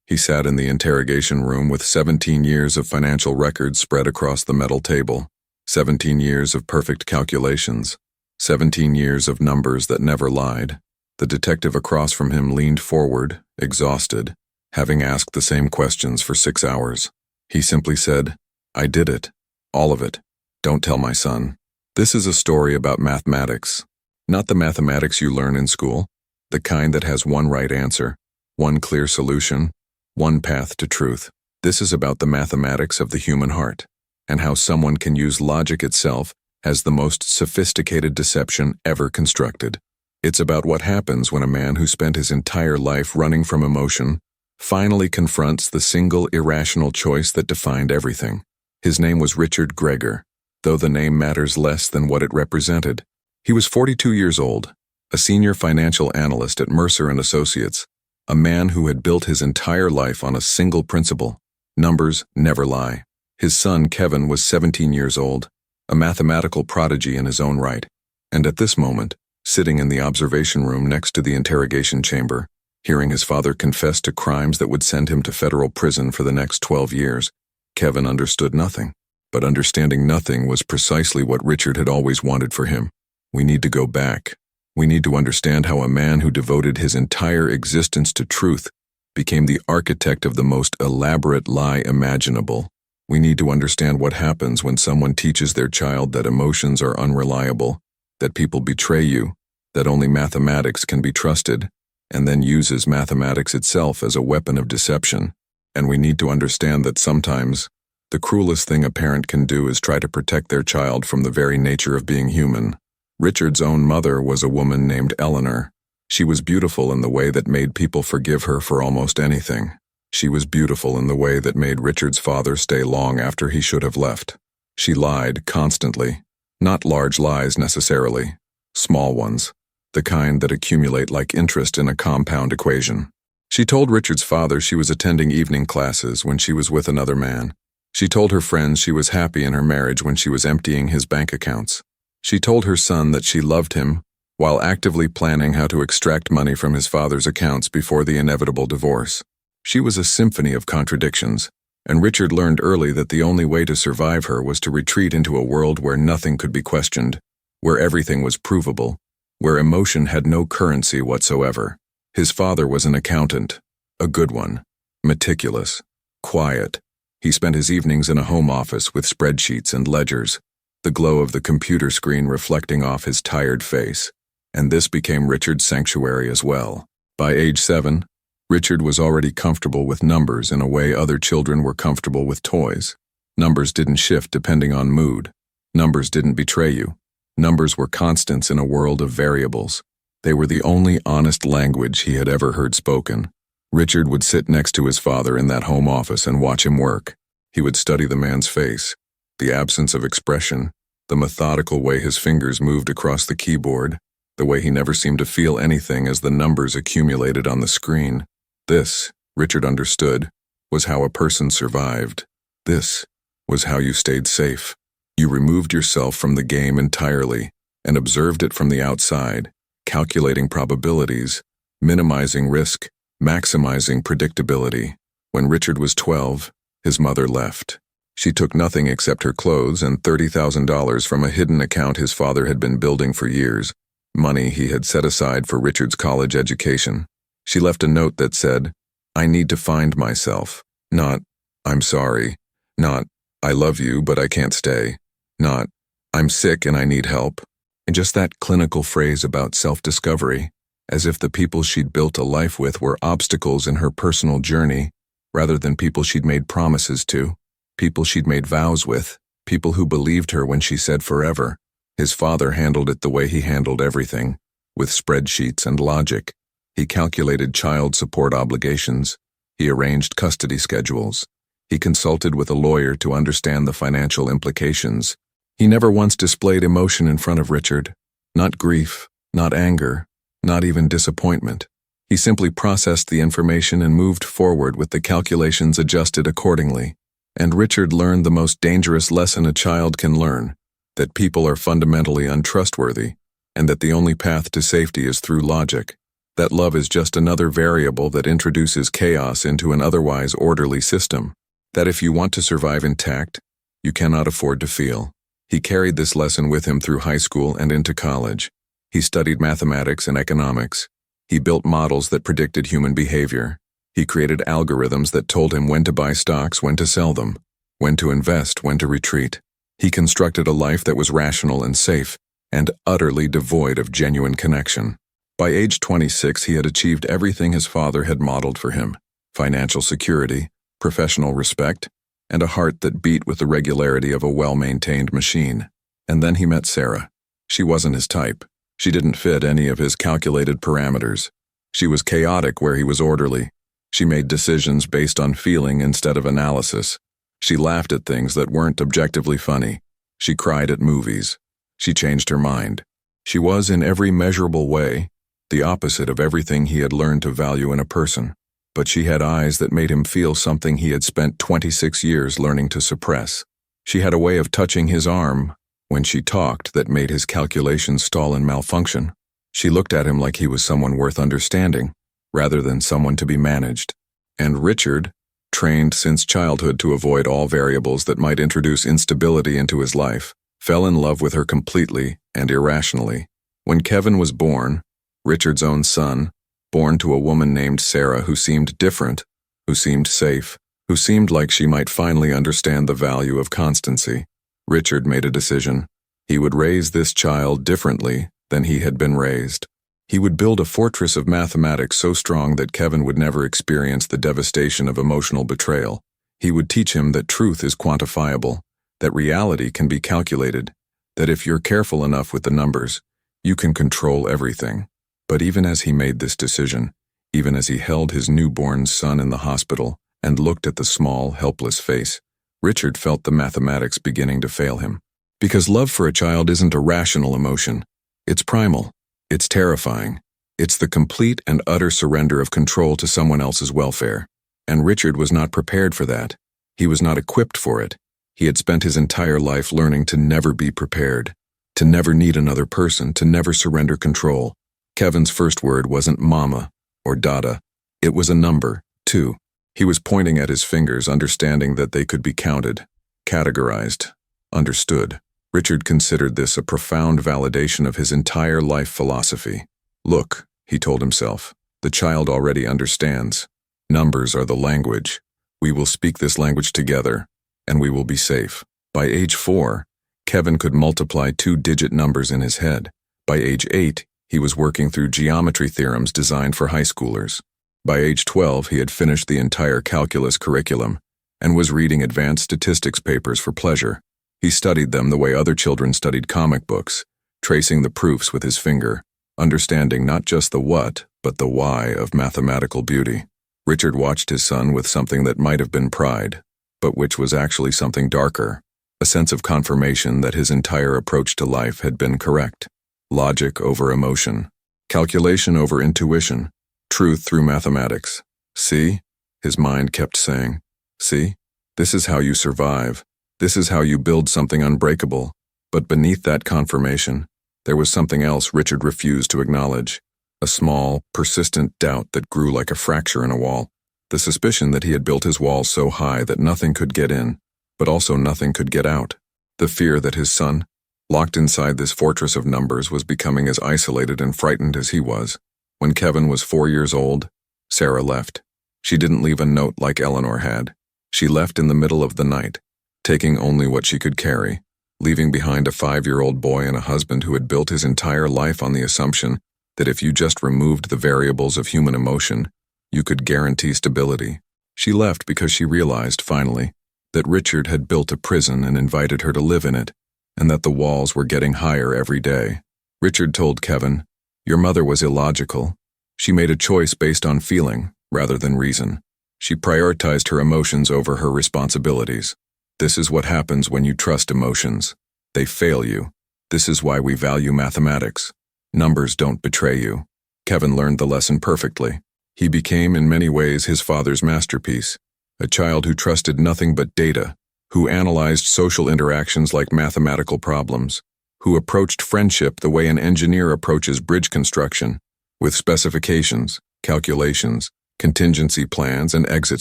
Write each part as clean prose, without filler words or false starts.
He sat in the interrogation room with 17 years of financial records spread across the metal table, 17 years of perfect calculations, 17 years of numbers that never lied. The detective across from him leaned forward, exhausted, having asked the same questions for 6 hours. He simply said, "I did it. All of it. Don't tell my son." This is a story about mathematics. Not the mathematics you learn in school, the kind that has one right answer, one clear solution, one path to truth. This is about the mathematics of the human heart, and how someone can use logic itself as the most sophisticated deception ever constructed. It's about what happens when a man who spent his entire life running from emotion finally confronts the single irrational choice that defined everything. His name was Richard GREGOR, though the name matters less than what it represented. He was 42 years old, a senior financial analyst at Mercer & Associates, a man who had built his entire life on a single principle: numbers never lie. His son, Kevin, was 17 years old, a mathematical prodigy in his own right, and at this moment, sitting in the observation room next to the interrogation chamber, hearing his father confess to crimes that would send him to federal prison for the next 12 years, Kevin understood nothing. But understanding nothing was precisely what Richard had always wanted for him. We need to go back. We need to understand how a man who devoted his entire existence to truth became the architect of the most elaborate lie imaginable. We need to understand what happens when someone teaches their child that emotions are unreliable, that people betray you, that only mathematics can be trusted, and then uses mathematics itself as a weapon of deception. And we need to understand that sometimes the cruelest thing a parent can do is try to protect their child from the very nature of being human. Richard's own mother was a woman named Eleanor. She was beautiful in the way that made people forgive her for almost anything. She was beautiful in the way that made Richard's father stay long after he should have left. She lied constantly. Not large lies necessarily, small ones, the kind that accumulate like interest in a compound equation. She told Richard's father she was attending evening classes when she was with another man. She told her friends she was happy in her marriage when she was emptying his bank accounts. She told her son that she loved him while actively planning how to extract money from his father's accounts before the inevitable divorce. She was a symphony of contradictions, and Richard learned early that the only way to survive her was to retreat into a world where nothing could be questioned, where everything was provable, where emotion had no currency whatsoever. His father was an accountant, a good one, meticulous, quiet. He spent his evenings in a home office with spreadsheets and ledgers, the glow of the computer screen reflecting off his tired face. And this became Richard's sanctuary as well. By age 7, Richard was already comfortable with numbers in a way other children were comfortable with toys. Numbers didn't shift depending on mood. Numbers didn't betray you. Numbers were constants in a world of variables. They were the only honest language he had ever heard spoken. Richard would sit next to his father in that home office and watch him work. He would study the man's face, the absence of expression, the methodical way his fingers moved across the keyboard, the way he never seemed to feel anything as the numbers accumulated on the screen. This, Richard understood, was how a person survived. This was how you stayed safe. You removed yourself from the game entirely and observed it from the outside, calculating probabilities, minimizing risk, maximizing predictability. When Richard was 12, his mother left. She took nothing except her clothes and $30,000 from a hidden account his father had been building for years, money he had set aside for Richard's college education. She left a note that said, "I need to find myself." Not, "I'm sorry." Not, "I love you, but I can't stay." Not, "I'm sick and I need help." And just that clinical phrase about self-discovery, as if the people she'd built a life with were obstacles in her personal journey, rather than people she'd made promises to, people she'd made vows with, people who believed her when she said forever. His father handled it the way he handled everything, with spreadsheets and logic. He calculated child support obligations. He arranged custody schedules. He consulted with a lawyer to understand the financial implications. He never once displayed emotion in front of Richard. Not grief, not anger, not even disappointment. He simply processed the information and moved forward with the calculations adjusted accordingly. And Richard learned the most dangerous lesson a child can learn, that people are fundamentally untrustworthy, and that the only path to safety is through logic. that love is just another variable that introduces chaos into an otherwise orderly system, that if you want to survive intact, you cannot afford to feel. He carried this lesson with him through high school and into college. He studied mathematics and economics. He built models that predicted human behavior. He created algorithms that told him when to buy stocks, when to sell them, when to invest, when to retreat. He constructed a life that was rational and safe, and utterly devoid of genuine connection. By age 26, he had achieved everything his father had modeled for him: financial security, professional respect, and a heart that beat with the regularity of a well-maintained machine. And then he met Sarah. She wasn't his type. She didn't fit any of his calculated parameters. She was chaotic where he was orderly. She made decisions based on feeling instead of analysis. She laughed at things that weren't objectively funny. She cried at movies. She changed her mind. She was, in every measurable way, the opposite of everything he had learned to value in a person. But she had eyes that made him feel something he had spent 26 years learning to suppress. She had a way of touching his arm when she talked that made his calculations stall and malfunction. She looked at him like he was someone worth understanding, rather than someone to be managed. And Richard, trained since childhood to avoid all variables that might introduce instability into his life, fell in love with her completely and irrationally. When Kevin was born, Richard's own son, born to a woman named Sarah who seemed different, who seemed safe, who seemed like she might finally understand the value of constancy, Richard made a decision. He would raise this child differently than he had been raised. He would build a fortress of mathematics so strong that Kevin would never experience the devastation of emotional betrayal. He would teach him that truth is quantifiable, that reality can be calculated, that if you're careful enough with the numbers, you can control everything. But even as he made this decision, even as he held his newborn son in the hospital and looked at the small, helpless face, Richard felt the mathematics beginning to fail him. Because love for a child isn't a rational emotion. It's primal. It's terrifying. It's the complete and utter surrender of control to someone else's welfare. And Richard was not prepared for that. He was not equipped for it. He had spent his entire life learning to never be prepared, to never need another person, to never surrender control. Kevin's first word wasn't mama or dada. It was a number, 2. He was pointing at his fingers, understanding that they could be counted, categorized, understood. Richard considered this a profound validation of his entire life philosophy. Look, he told himself, the child already understands. Numbers are the language. We will speak this language together, and we will be safe. By age 4, Kevin could multiply 2-digit numbers in his head. By age 8, he was working through geometry theorems designed for high schoolers. By age 12, he had finished the entire calculus curriculum and was reading advanced statistics papers for pleasure. He studied them the way other children studied comic books, tracing the proofs with his finger, understanding not just the what, but the why of mathematical beauty. Richard watched his son with something that might have been pride, but which was actually something darker, a sense of confirmation that his entire approach to life had been correct. Logic over emotion, calculation over intuition, truth through mathematics. See? His mind kept saying. See? This is how you survive. This is how you build something unbreakable. But beneath that confirmation, there was something else Richard refused to acknowledge. A small, persistent doubt that grew like a fracture in a wall. The suspicion that he had built his walls so high that nothing could get in, but also nothing could get out. The fear that his son, locked inside this fortress of numbers, was becoming as isolated and frightened as he was. When Kevin was 4 years old, Sarah left. She didn't leave a note like Eleanor had. She left in the middle of the night, taking only what she could carry, leaving behind a 5-year-old boy and a husband who had built his entire life on the assumption that if you just removed the variables of human emotion, you could guarantee stability. She left because she realized, finally, that Richard had built a prison and invited her to live in it, and that the walls were getting higher every day. Richard told Kevin, "Your mother was illogical. She made a choice based on feeling, rather than reason. She prioritized her emotions over her responsibilities. This is what happens when you trust emotions. They fail you. This is why we value mathematics. Numbers don't betray you." Kevin learned the lesson perfectly. He became, in many ways, his father's masterpiece, a child who trusted nothing but data, who analyzed social interactions like mathematical problems, who approached friendship the way an engineer approaches bridge construction, with specifications, calculations, contingency plans, and exit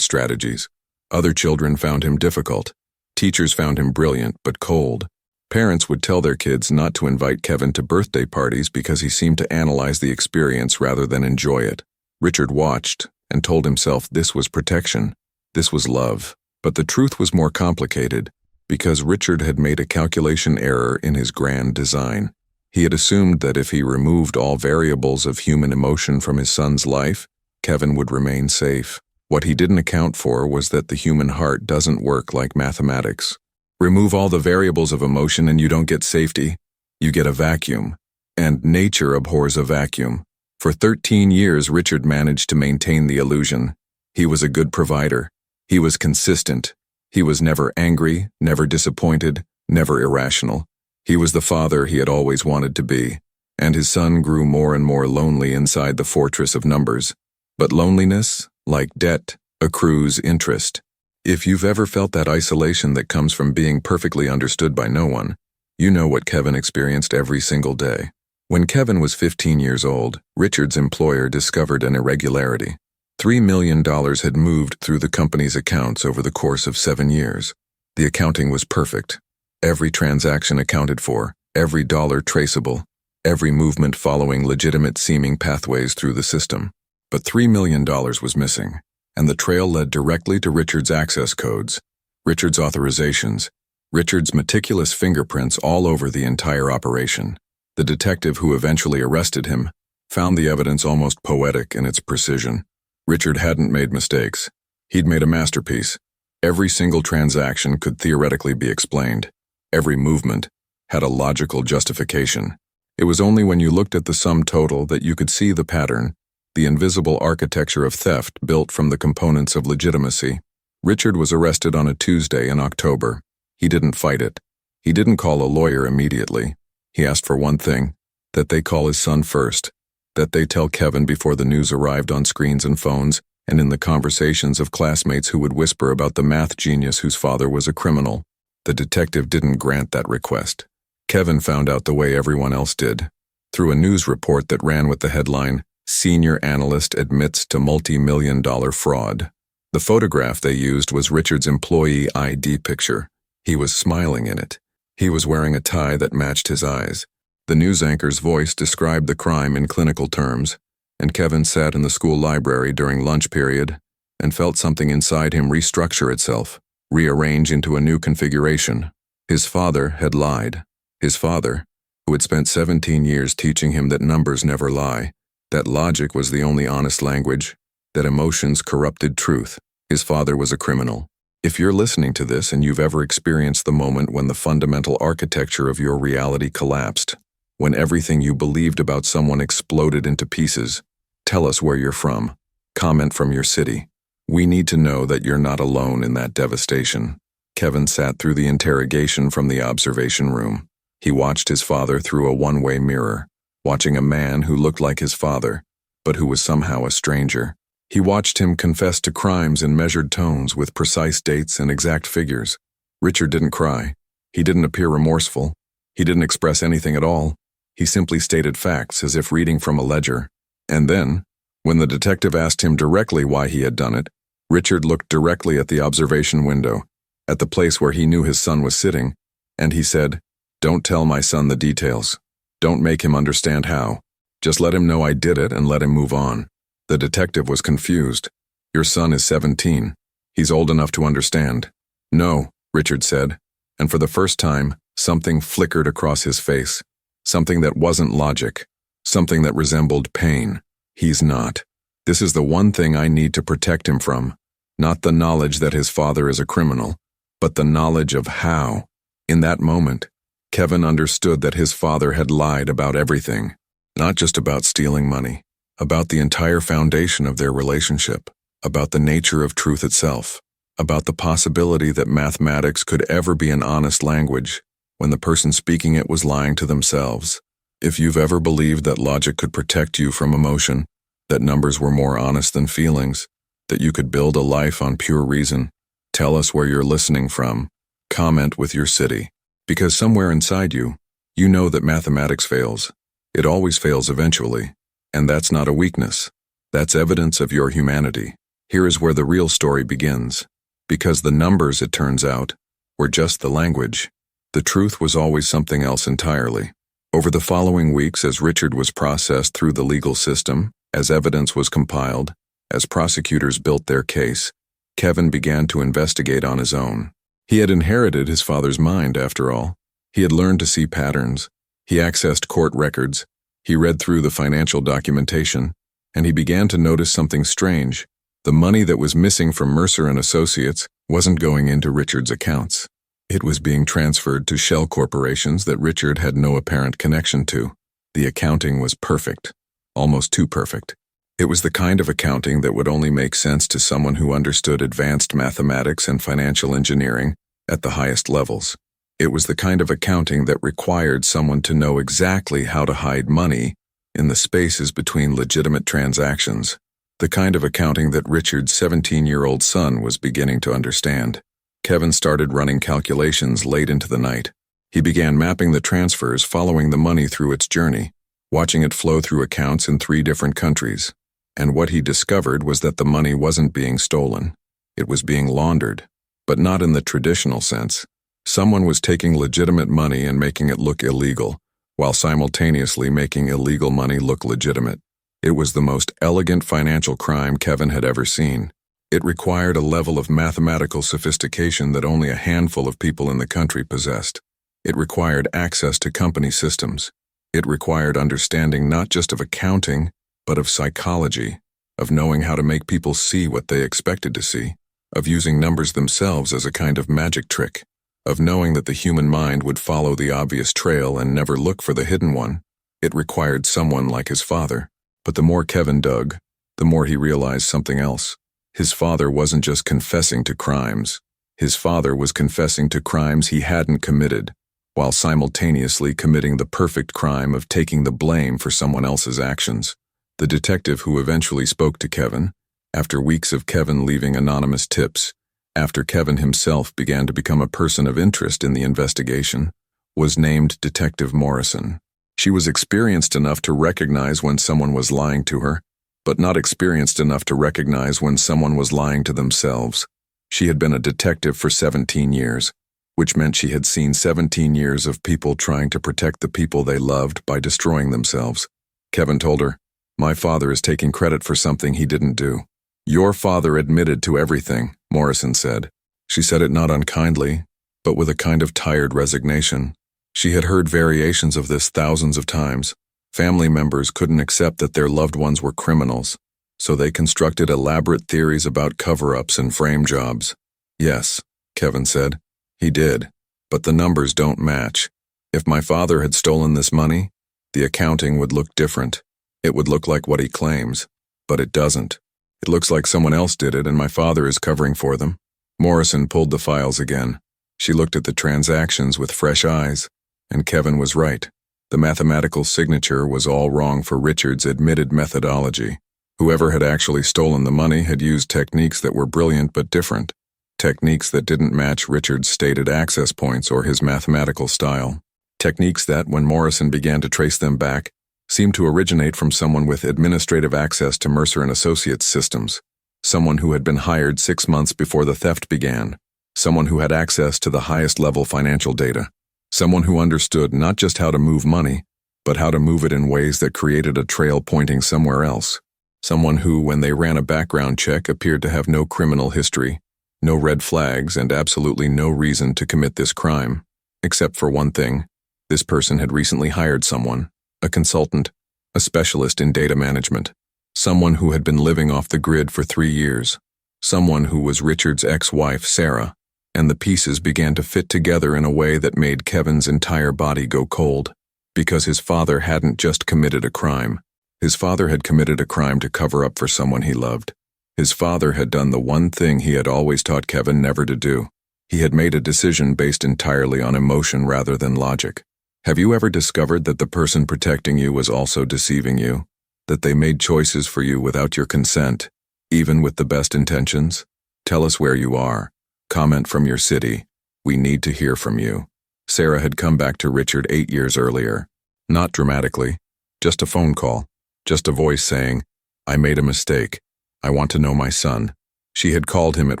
strategies. Other children found him difficult. Teachers found him brilliant but cold. Parents would tell their kids not to invite Kevin to birthday parties because he seemed to analyze the experience rather than enjoy it. Richard watched and told himself this was protection. This was love. But the truth was more complicated because Richard had made a calculation error in his grand design. He had assumed that if he removed all variables of human emotion from his son's life, Kevin would remain safe. What he didn't account for was that the human heart doesn't work like mathematics. Remove all the variables of emotion and you don't get safety. You get a vacuum. And nature abhors a vacuum. For 13 years, Richard managed to maintain the illusion. He was a good provider. He was consistent. He was never angry, never disappointed, never irrational. He was the father he had always wanted to be. And his son grew more and more lonely inside the fortress of numbers. But loneliness, like debt, accrues interest. If you've ever felt that isolation that comes from being perfectly understood by no one, you know what Kevin experienced every single day. When Kevin was 15 years old, Richard's employer discovered an irregularity. $3 million had moved through the company's accounts over the course of 7 years. The accounting was perfect. Every transaction accounted for, every dollar traceable, every movement following legitimate-seeming pathways through the system. But $3 million was missing. And the trail led directly to Richard's access codes, Richard's authorizations, Richard's meticulous fingerprints all over the entire operation. The detective who eventually arrested him found the evidence almost poetic in its precision. Richard hadn't made mistakes. He'd made a masterpiece. Every single transaction could theoretically be explained. Every movement had a logical justification. It was only when you looked at the sum total that you could see the pattern, the invisible architecture of theft built from the components of legitimacy. Richard was arrested on a Tuesday in October. He didn't fight it. He didn't call a lawyer immediately. He asked for one thing, that they call his son first, that they tell Kevin before the news arrived on screens and phones and in the conversations of classmates who would whisper about the math genius whose father was a criminal. The detective didn't grant that request. Kevin found out the way everyone else did, through a news report that ran with the headline, "Senior Analyst Admits to Multi-Million-Dollar Fraud." The photograph they used was Richard's employee ID picture. He was smiling in it. He was wearing a tie that matched his eyes. The news anchor's voice described the crime in clinical terms, and Kevin sat in the school library during lunch period and felt something inside him restructure itself, rearrange into a new configuration. His father had lied. His father, who had spent 17 years teaching him that numbers never lie, that logic was the only honest language, that emotions corrupted truth. His father was a criminal. If you're listening to this and you've ever experienced the moment when the fundamental architecture of your reality collapsed, when everything you believed about someone exploded into pieces, tell us where you're from. Comment from your city. We need to know that you're not alone in that devastation. Kevin sat through the interrogation from the observation room. He watched his father through a one-way mirror, watching a man who looked like his father, but who was somehow a stranger. He watched him confess to crimes in measured tones with precise dates and exact figures. Richard didn't cry. He didn't appear remorseful. He didn't express anything at all. He simply stated facts as if reading from a ledger. And then, when the detective asked him directly why he had done it, Richard looked directly at the observation window, at the place where he knew his son was sitting, and he said, "Don't tell my son the details. Don't make him understand how. Just let him know I did it and let him move on." The detective was confused. "Your son is 17. He's old enough to understand." "No," Richard said, and for the first time, something flickered across his face. Something that wasn't logic. Something that resembled pain. "He's not. This is the one thing I need to protect him from. Not the knowledge that his father is a criminal, but the knowledge of how." In that moment, Kevin understood that his father had lied about everything, not just about stealing money, about the entire foundation of their relationship, about the nature of truth itself, about the possibility that mathematics could ever be an honest language when the person speaking it was lying to themselves. If you've ever believed that logic could protect you from emotion, that numbers were more honest than feelings, that you could build a life on pure reason, tell us where you're listening from. Comment with your city. Because somewhere inside you, you know that mathematics fails. It always fails eventually. And that's not a weakness. That's evidence of your humanity. Here is where the real story begins. Because the numbers, it turns out, were just the language. The truth was always something else entirely. Over the following weeks, as Richard was processed through the legal system, as evidence was compiled, as prosecutors built their case, Kevin began to investigate on his own. He had inherited his father's mind, after all. He had learned to see patterns. He accessed court records. He read through the financial documentation, and he began to notice something strange. The money that was missing from Mercer and Associates wasn't going into Richard's accounts. It was being transferred to shell corporations that Richard had no apparent connection to. The accounting was perfect, almost too perfect. It was the kind of accounting that would only make sense to someone who understood advanced mathematics and financial engineering at the highest levels. It was the kind of accounting that required someone to know exactly how to hide money in the spaces between legitimate transactions. The kind of accounting that Richard's 17-year-old son was beginning to understand. Kevin started running calculations late into the night. He began mapping the transfers, following the money through its journey, watching it flow through accounts in 3 different countries. And what he discovered was that the money wasn't being stolen. It was being laundered, but not in the traditional sense. Someone was taking legitimate money and making it look illegal, while simultaneously making illegal money look legitimate. It was the most elegant financial crime Kevin had ever seen. It required a level of mathematical sophistication that only a handful of people in the country possessed. It required access to company systems. It required understanding not just of accounting, but of psychology, of knowing how to make people see what they expected to see, of using numbers themselves as a kind of magic trick, of knowing that the human mind would follow the obvious trail and never look for the hidden one. It required someone like his father. But the more Kevin dug, the more he realized something else. His father wasn't just confessing to crimes. His father was confessing to crimes he hadn't committed, while simultaneously committing the perfect crime of taking the blame for someone else's actions. The detective who eventually spoke to Kevin, after weeks of Kevin leaving anonymous tips, after Kevin himself began to become a person of interest in the investigation, was named Detective Morrison. She was experienced enough to recognize when someone was lying to her, but not experienced enough to recognize when someone was lying to themselves. She had been a detective for 17 years, which meant she had seen 17 years of people trying to protect the people they loved by destroying themselves. Kevin told her, "My father is taking credit for something he didn't do." "Your father admitted to everything," Morrison said. She said it not unkindly, but with a kind of tired resignation. She had heard variations of this thousands of times. Family members couldn't accept that their loved ones were criminals, so they constructed elaborate theories about cover-ups and frame jobs. "Yes," Kevin said, "he did, but the numbers don't match. If my father had stolen this money, the accounting would look different. It would look like what he claims, but it doesn't. It looks like someone else did it and my father is covering for them." Morrison pulled the files again. She looked at the transactions with fresh eyes, and Kevin was right. The mathematical signature was all wrong for Richard's admitted methodology. Whoever had actually stolen the money had used techniques that were brilliant but different, techniques that didn't match Richard's stated access points or his mathematical style, techniques that, when Morrison began to trace them back, seemed to originate from someone with administrative access to Mercer and Associates systems, someone who had been hired 6 months before the theft began, someone who had access to the highest level financial data. Someone who understood not just how to move money, but how to move it in ways that created a trail pointing somewhere else. Someone who, when they ran a background check, appeared to have no criminal history, no red flags, and absolutely no reason to commit this crime. Except for one thing. This person had recently hired someone, a consultant, a specialist in data management, someone who had been living off the grid for 3 years, someone who was Richard's ex-wife, Sarah. And the pieces began to fit together in a way that made Kevin's entire body go cold. Because his father hadn't just committed a crime. His father had committed a crime to cover up for someone he loved. His father had done the one thing he had always taught Kevin never to do. He had made a decision based entirely on emotion rather than logic. Have you ever discovered that the person protecting you was also deceiving you? That they made choices for you without your consent, even with the best intentions? Tell us where you are. Comment from your city. We need to hear from you. Sarah had come back to Richard 8 years earlier. Not dramatically, just a phone call. Just a voice saying, "I made a mistake. I want to know my son." She had called him at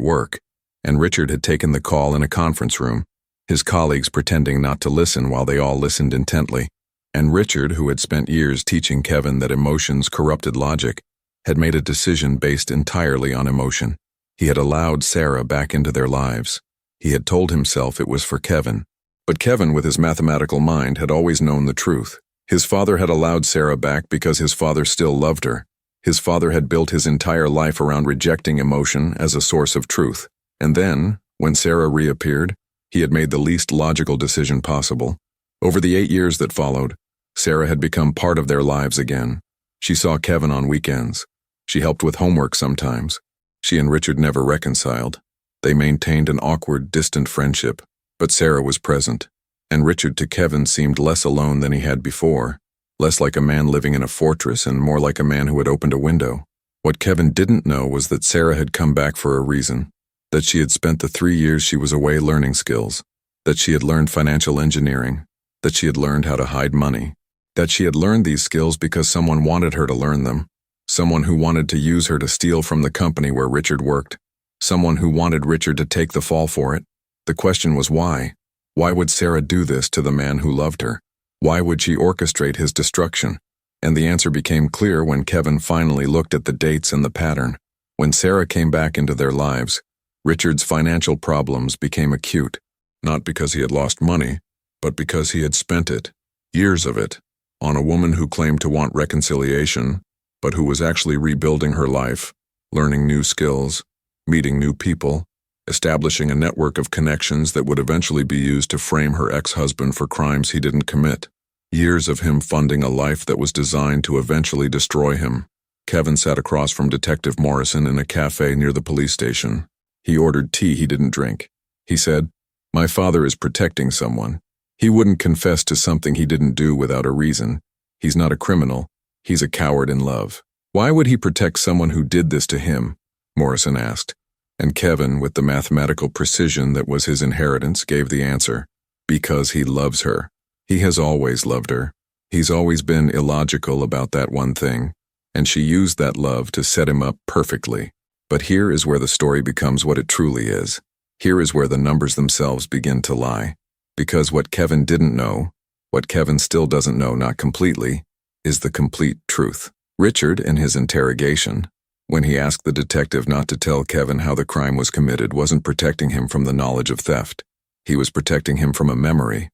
work, and Richard had taken the call in a conference room, his colleagues pretending not to listen while they all listened intently. And Richard, who had spent years teaching Kevin that emotions corrupted logic, had made a decision based entirely on emotion. He had allowed Sarah back into their lives. He had told himself it was for Kevin. But Kevin, with his mathematical mind, had always known the truth. His father had allowed Sarah back because his father still loved her. His father had built his entire life around rejecting emotion as a source of truth. And then, when Sarah reappeared, he had made the least logical decision possible. Over the 8 years that followed, Sarah had become part of their lives again. She saw Kevin on weekends. She helped with homework sometimes. She and Richard never reconciled. They maintained an awkward, distant friendship, but Sarah was present, and Richard to Kevin seemed less alone than he had before, less like a man living in a fortress and more like a man who had opened a window. What Kevin didn't know was that Sarah had come back for a reason, that she had spent the 3 years she was away learning skills, that she had learned financial engineering, that she had learned how to hide money, that she had learned these skills because someone wanted her to learn them, someone who wanted to use her to steal from the company where Richard worked, someone who wanted Richard to take the fall for it. The question was why? Why would Sarah do this to the man who loved her? Why would she orchestrate his destruction? And the answer became clear when Kevin finally looked at the dates and the pattern. When Sarah came back into their lives, Richard's financial problems became acute, not because he had lost money, but because he had spent it, years of it, on a woman who claimed to want reconciliation, but who was actually rebuilding her life, learning new skills, meeting new people, establishing a network of connections that would eventually be used to frame her ex-husband for crimes he didn't commit. Years of him funding a life that was designed to eventually destroy him. Kevin sat across from Detective Morrison in a cafe near the police station. He ordered tea he didn't drink. He said, "My father is protecting someone. He wouldn't confess to something he didn't do without a reason. He's not a criminal. He's a coward in love." "Why would he protect someone who did this to him?" Morrison asked. And Kevin, with the mathematical precision that was his inheritance, gave the answer. "Because he loves her. He has always loved her. He's always been illogical about that one thing, and she used that love to set him up perfectly." But here is where the story becomes what it truly is. Here is where the numbers themselves begin to lie. Because what Kevin didn't know, what Kevin still doesn't know, not completely, is the complete truth. Richard, in his interrogation, when he asked the detective not to tell Kevin how the crime was committed, wasn't protecting him from the knowledge of theft. He was protecting him from a memory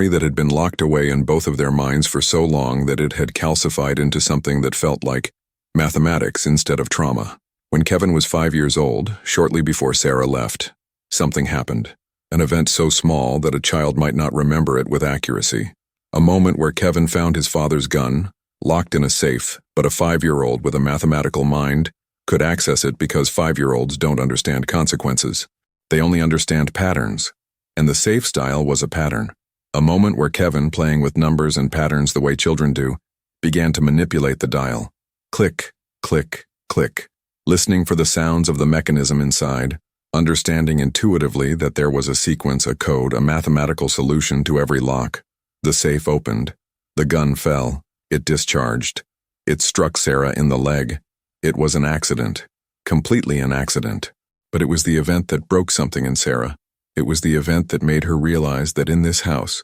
that had been locked away in both of their minds for so long that it had calcified into something that felt like mathematics instead of trauma. When Kevin was 5 years old, shortly before Sarah left, something happened. An event so small that a child might not remember it with accuracy. A moment where Kevin found his father's gun, locked in a safe, but a 5-year-old with a mathematical mind could access it because 5-year-olds don't understand consequences. They only understand patterns, and the safe style was a pattern. A moment where Kevin, playing with numbers and patterns the way children do, began to manipulate the dial. Click, click, click, listening for the sounds of the mechanism inside, understanding intuitively that there was a sequence, a code, a mathematical solution to every lock. The safe opened. The gun fell. It discharged. It struck Sarah in the leg. It was an accident. Completely an accident. But it was the event that broke something in Sarah. It was the event that made her realize that in this house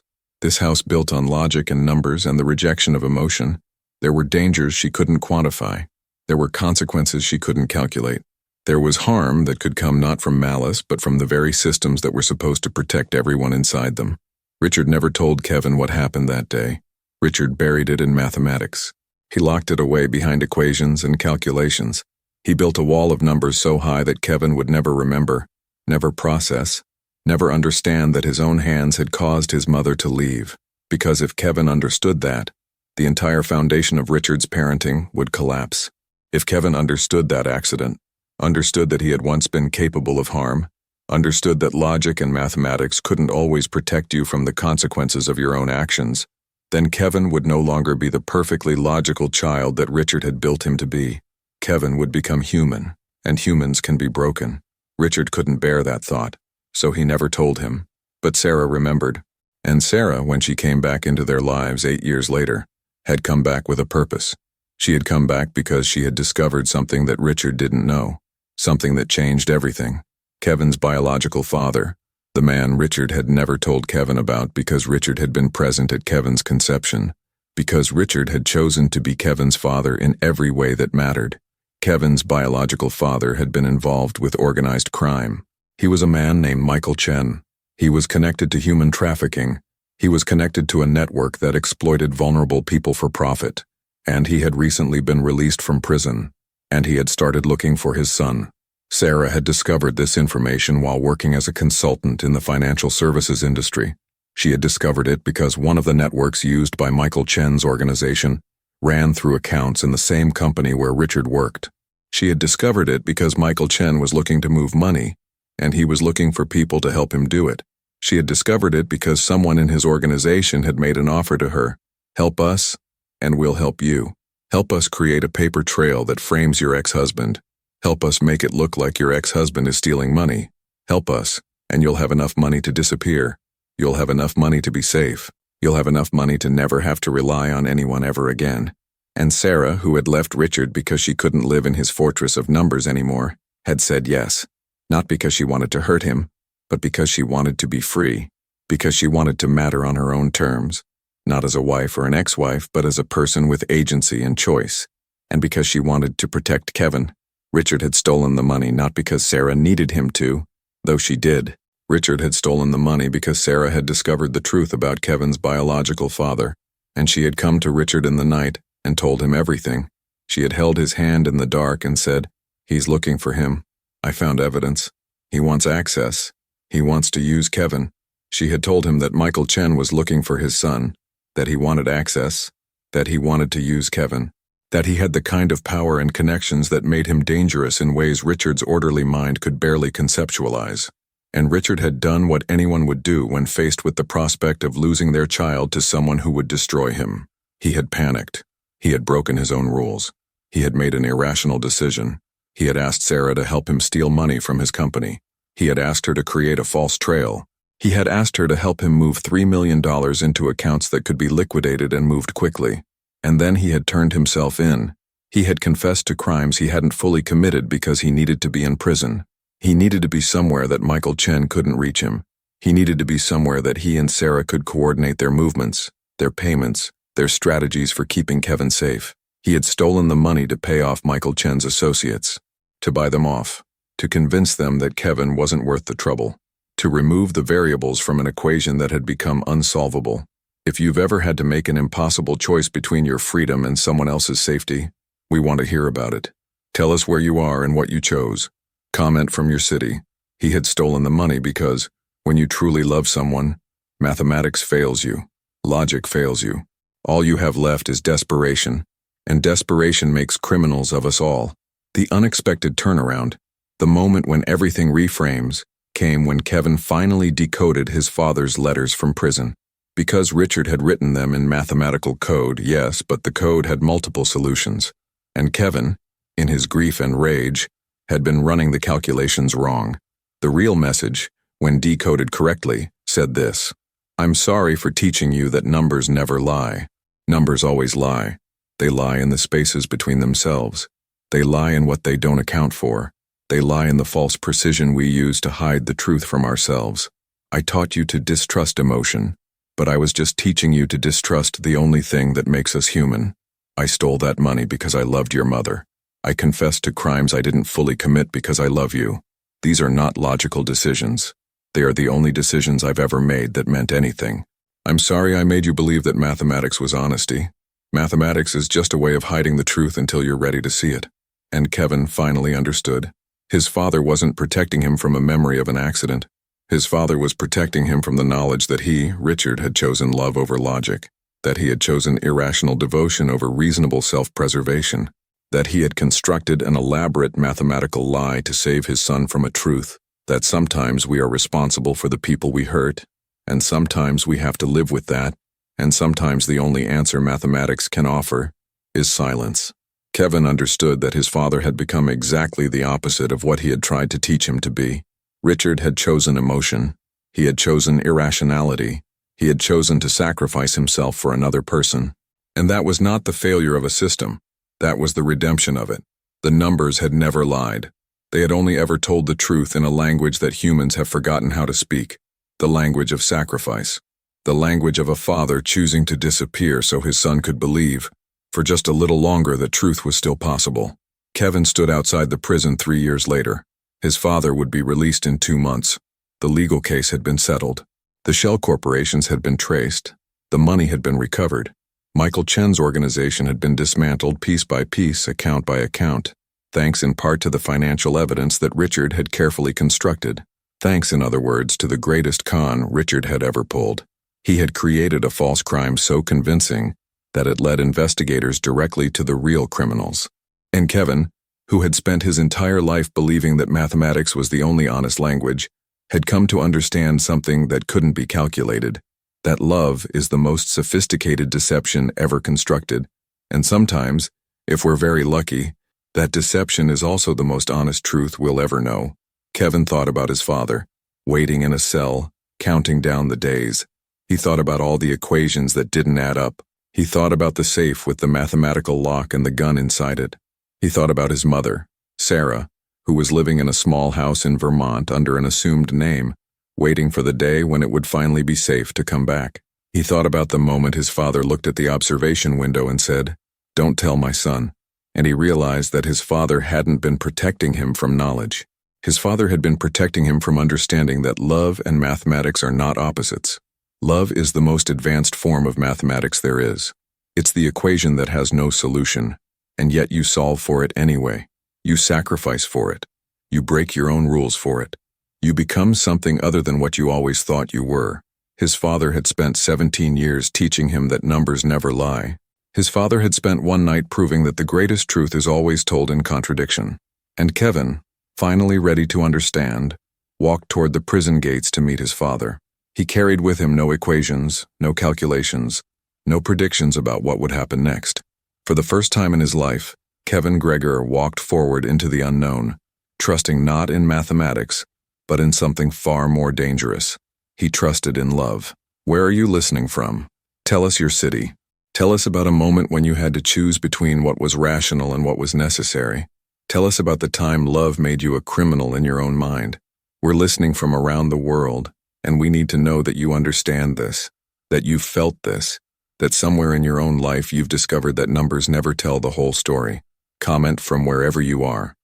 built on logic and numbers and the rejection of emotion, there were dangers she couldn't quantify. There were consequences she couldn't calculate. There was harm that could come not from malice but from the very systems that were supposed to protect everyone inside them. Richard never told Kevin what happened that day. Richard buried it in mathematics. He locked it away behind equations and calculations. He built a wall of numbers so high that Kevin would never remember, never process, never understand that his own hands had caused his mother to leave. Because if Kevin understood that, the entire foundation of Richard's parenting would collapse. If Kevin understood that accident, understood that he had once been capable of harm, understood that logic and mathematics couldn't always protect you from the consequences of your own actions, then Kevin would no longer be the perfectly logical child that Richard had built him to be. Kevin would become human, and humans can be broken. Richard couldn't bear that thought, so he never told him. But Sarah remembered. And Sarah, when she came back into their lives 8 years later, had come back with a purpose. She had come back because she had discovered something that Richard didn't know, something that changed everything. Kevin's biological father, the man Richard had never told Kevin about because Richard had been present at Kevin's conception, because Richard had chosen to be Kevin's father in every way that mattered. Kevin's biological father had been involved with organized crime. He was a man named Michael Chen. He was connected to human trafficking. He was connected to a network that exploited vulnerable people for profit. And he had recently been released from prison. And he had started looking for his son. Sarah had discovered this information while working as a consultant in the financial services industry. She had discovered it because one of the networks used by Michael Chen's organization ran through accounts in the same company where Richard worked. She had discovered it because Michael Chen was looking to move money, and he was looking for people to help him do it. She had discovered it because someone in his organization had made an offer to her. Help us, and we'll help you. Help us create a paper trail that frames your ex-husband. Help us make it look like your ex-husband is stealing money. Help us, and you'll have enough money to disappear. You'll have enough money to be safe. You'll have enough money to never have to rely on anyone ever again. And Sarah, who had left Richard because she couldn't live in his fortress of numbers anymore, had said yes. Not because she wanted to hurt him, but because she wanted to be free. Because she wanted to matter on her own terms. Not as a wife or an ex-wife, but as a person with agency and choice. And because she wanted to protect Kevin. Richard had stolen the money not because Sarah needed him to, though she did. Richard had stolen the money because Sarah had discovered the truth about Kevin's biological father, and she had come to Richard in the night and told him everything. She had held his hand in the dark and said, "He's looking for him. I found evidence. He wants access. He wants to use Kevin." She had told him that Michael Chen was looking for his son, that he wanted access, that he wanted to use Kevin, that he had the kind of power and connections that made him dangerous in ways Richard's orderly mind could barely conceptualize. And Richard had done what anyone would do when faced with the prospect of losing their child to someone who would destroy him. He had panicked. He had broken his own rules. He had made an irrational decision. He had asked Sarah to help him steal money from his company. He had asked her to create a false trail. He had asked her to help him move $3 million into accounts that could be liquidated and moved quickly. And then he had turned himself in. He had confessed to crimes he hadn't fully committed because he needed to be in prison. He needed to be somewhere that Michael Chen couldn't reach him. He needed to be somewhere that he and Sarah could coordinate their movements, their payments, their strategies for keeping Kevin safe. He had stolen the money to pay off Michael Chen's associates, to buy them off, to convince them that Kevin wasn't worth the trouble, to remove the variables from an equation that had become unsolvable. If you've ever had to make an impossible choice between your freedom and someone else's safety, we want to hear about it. Tell us where you are and what you chose. Comment from your city. He had stolen the money because, when you truly love someone, mathematics fails you. Logic fails you. All you have left is desperation, and desperation makes criminals of us all. The unexpected turnaround, the moment when everything reframes, came when Kevin finally decoded his father's letters from prison. Because Richard had written them in mathematical code, yes, but the code had multiple solutions. And Kevin, in his grief and rage, had been running the calculations wrong. The real message, when decoded correctly, said this: "I'm sorry for teaching you that numbers never lie. Numbers always lie. They lie in the spaces between themselves. They lie in what they don't account for. They lie in the false precision we use to hide the truth from ourselves. I taught you to distrust emotion, but I was just teaching you to distrust the only thing that makes us human. I stole that money because I loved your mother. I confessed to crimes I didn't fully commit because I love you. These are not logical decisions. They are the only decisions I've ever made that meant anything. I'm sorry I made you believe that mathematics was honesty. Mathematics is just a way of hiding the truth until you're ready to see it." And Kevin finally understood. His father wasn't protecting him from a memory of an accident. His father was protecting him from the knowledge that he, Richard, had chosen love over logic, that he had chosen irrational devotion over reasonable self-preservation, that he had constructed an elaborate mathematical lie to save his son from a truth, that sometimes we are responsible for the people we hurt, and sometimes we have to live with that, and sometimes the only answer mathematics can offer is silence. Kevin understood that his father had become exactly the opposite of what he had tried to teach him to be. Richard had chosen emotion. He had chosen irrationality. He had chosen to sacrifice himself for another person. And that was not the failure of a system. That was the redemption of it. The numbers had never lied. They had only ever told the truth in a language that humans have forgotten how to speak, the language of sacrifice, the language of a father choosing to disappear so his son could believe, for just a little longer, that truth was still possible. Kevin stood outside the prison 3 years later. His father would be released in 2 months. The legal case had been settled. The shell corporations had been traced. The money had been recovered. Michael Chen's organization had been dismantled piece by piece, account by account, thanks in part to the financial evidence that Richard had carefully constructed. Thanks, in other words, to the greatest con Richard had ever pulled. He had created a false crime so convincing that it led investigators directly to the real criminals. And Kevin, who had spent his entire life believing that mathematics was the only honest language, had come to understand something that couldn't be calculated, that love is the most sophisticated deception ever constructed, and sometimes, if we're very lucky, that deception is also the most honest truth we'll ever know. Kevin thought about his father, waiting in a cell, counting down the days. He thought about all the equations that didn't add up. He thought about the safe with the mathematical lock and the gun inside it. He thought about his mother, Sarah, who was living in a small house in Vermont under an assumed name, waiting for the day when it would finally be safe to come back. He thought about the moment his father looked at the observation window and said, "Don't tell my son." And he realized that his father hadn't been protecting him from knowledge. His father had been protecting him from understanding that love and mathematics are not opposites. Love is the most advanced form of mathematics there is. It's the equation that has no solution, and yet you solve for it anyway. You sacrifice for it. You break your own rules for it. You become something other than what you always thought you were. His father had spent 17 years teaching him that numbers never lie. His father had spent one night proving that the greatest truth is always told in contradiction. And Kevin, finally ready to understand, walked toward the prison gates to meet his father. He carried with him no equations, no calculations, no predictions about what would happen next. For the first time in his life, Kevin Gregor walked forward into the unknown, trusting not in mathematics, but in something far more dangerous. He trusted in love. Where are you listening from? Tell us your city. Tell us about a moment when you had to choose between what was rational and what was necessary. Tell us about the time love made you a criminal in your own mind. We're listening from around the world, and we need to know that you understand this, that you've felt this, that somewhere in your own life you've discovered that numbers never tell the whole story. Comment from wherever you are.